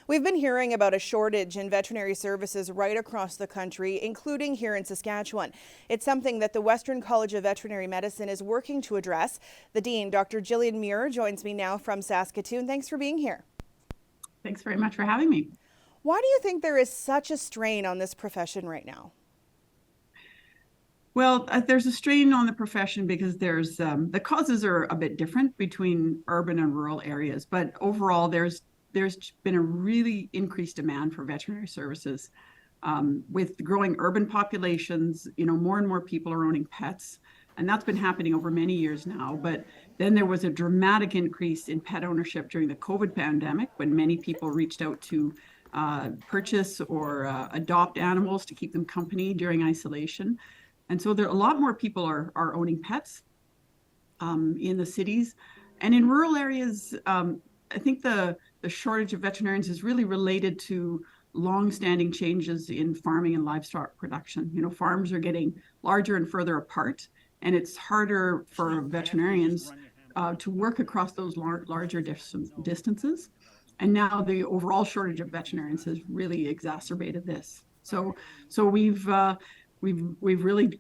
We've been hearing about a shortage in veterinary services right across the country, including here in Saskatchewan. It's something that the Western College of Veterinary Medicine is working to address. The Dean, Dr. Jillian Muir, joins me now from Saskatoon. Thanks for being here. Thanks very much for having me. Why do you think there is such a strain on this profession right now? Well, there's a strain on the profession because there's the causes are a bit different between urban and rural areas, but overall there's been a really increased demand for veterinary services. With growing urban populations, more and more people are owning pets, and that's been happening over many years now. But then there was a dramatic increase in pet ownership during the COVID pandemic when many people reached out to purchase or adopt animals to keep them company during isolation. And so there a lot more people are owning pets in the cities. And in rural areas, I think the shortage of veterinarians is really related to long-standing changes in farming and livestock production. Farms are getting larger and further apart, and it's harder for veterinarians to work across those larger distances. And now the overall shortage of veterinarians has really exacerbated this. So we've really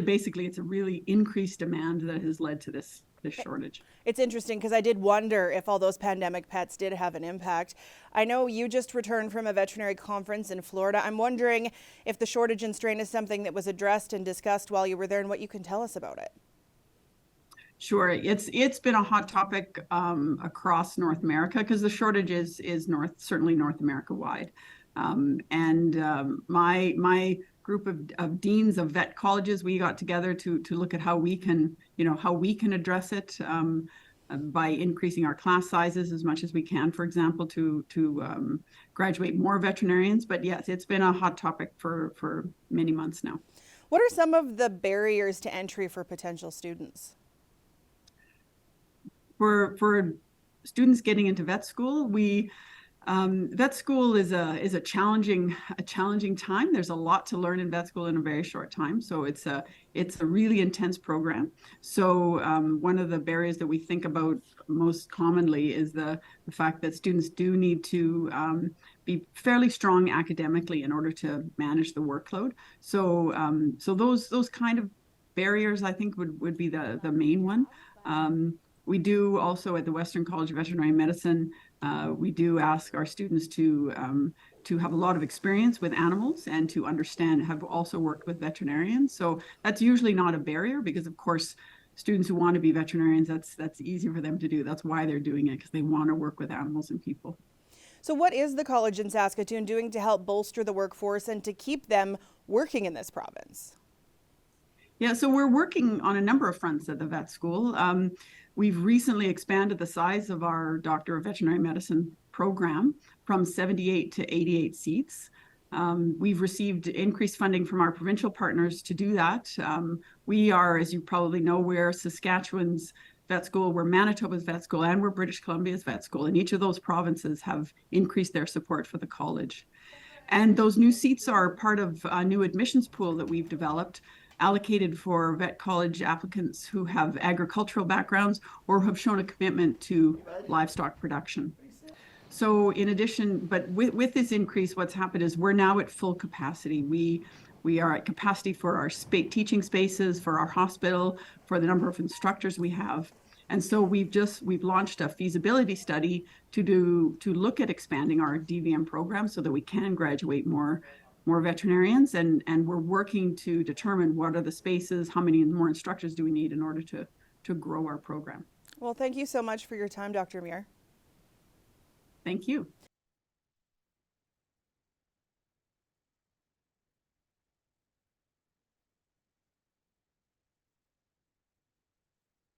basically it's a really increased demand that has led to this shortage. It's interesting because I did wonder if all those pandemic pets did have an impact. I know you just returned from a veterinary conference in Florida. I'm wondering if the shortage and strain is something that was addressed and discussed while you were there and what you can tell us about it. Sure, it's been a hot topic across North America because the shortage is certainly North America wide, my group of deans of vet colleges, we got together to look at how we can address it by increasing our class sizes as much as we can, for example, to graduate more veterinarians. But yes, it's been a hot topic for many months now. What are some of the barriers to entry for potential students? For students getting into vet school, vet school is a challenging time. There's a lot to learn in vet school in a very short time. So it's a really intense program. So one of the barriers that we think about most commonly is the fact that students do need to be fairly strong academically in order to manage the workload. So those kind of barriers, I think, would be the main one. We do also at the Western College of Veterinary Medicine, we do ask our students to have a lot of experience with animals and to have also worked with veterinarians. So that's usually not a barrier because, of course, students who want to be veterinarians, that's easy for them to do. That's why they're doing it, because they want to work with animals and people. So what is the college in Saskatoon doing to help bolster the workforce and to keep them working in this province? Yeah, so we're working on a number of fronts at the vet school. We've recently expanded the size of our Doctor of Veterinary Medicine program from 78 to 88 seats. We've received increased funding from our provincial partners to do that. We are, as you probably know, we're Saskatchewan's vet school, we're Manitoba's vet school, and we're British Columbia's vet school. And each of those provinces have increased their support for the college. And those new seats are part of a new admissions pool that we've developed, allocated for vet college applicants who have agricultural backgrounds or have shown a commitment to livestock production. So in addition, but with this increase, what's happened is we're now at full capacity. We are at capacity for our teaching spaces, for our hospital, for the number of instructors we have. And so we've launched a feasibility study to look at expanding our DVM program so that we can graduate more veterinarians, and we're working to determine what are the spaces, how many more instructors do we need in order to grow our program. Well, thank you so much for your time, Dr. Muir. Thank you.